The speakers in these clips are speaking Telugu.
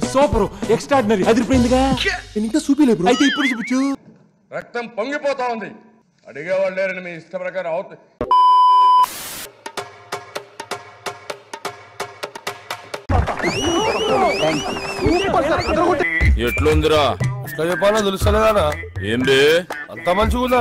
సూపర్ ఎక్స్ట్రాడినరీ అదిరిపోయిందిగా ఇంకా చూపిలేదు అయితే ఇప్పుడు చూపించు రక్తం పొంగిపోతా ఉంది అడిగేవాళ్ళు లేరని మీ ఇష్ట ప్రకారం అవుతుంది ఎట్లుందిరా ఎట్లా చెప్పాలో తెలుస్తలేదా ఏం బే అంత మంచిగా ఉందా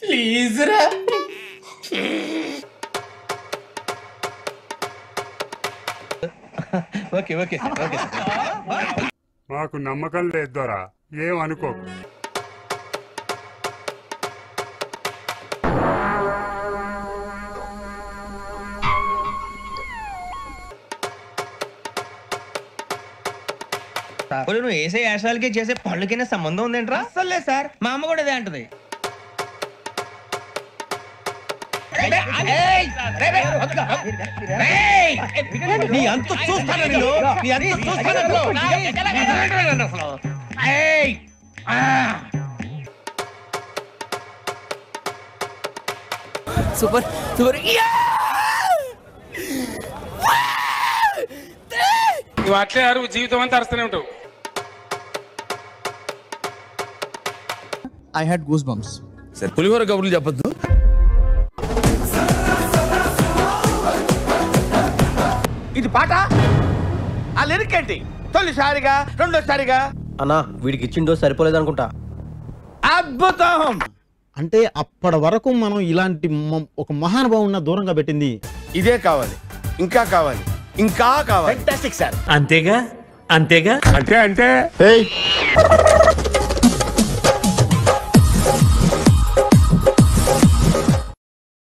ప్లీజ్ రా ఓకే ఓకే ఓకే మాకు నమ్మకం లేదు దొరా ఏం అనుకో నువ్వు వేసే యాశాలకి చేసే పళ్ళకైనా సంబంధం ఉందేంట్రా అసలే సార్ మా అమ్మ కూడా అదే అంటది నీ అంత చూస్తాను నీ అంత చూస్తాను సూపర్ సూపర్ నువ్వు అట్లే అరువు జీవితం అంతా అరుస్తూనే ఉంటావు ఐ హ్యాడ్ గూస్ బంప్స్ సరే పులిహోర కబుర్లు చెప్పద్దు ఇది పాట ఆ లిరిక్ ఏంటి తొలిసారిగా రెండోసారిగా అన్నా వీడికి ఇచ్చిండో సరిపోలేదు అనుకుంటా అద్భుతం అంటే అప్పటి వరకు మనం ఇలాంటి ఒక మహానుభావున్న దూరంగా పెట్టింది ఇదే కావాలి ఇంకా కావాలి ఇంకా కావాలి ఫెంటాస్టిక్ సార్ అంతేగా అంతేగా అంటే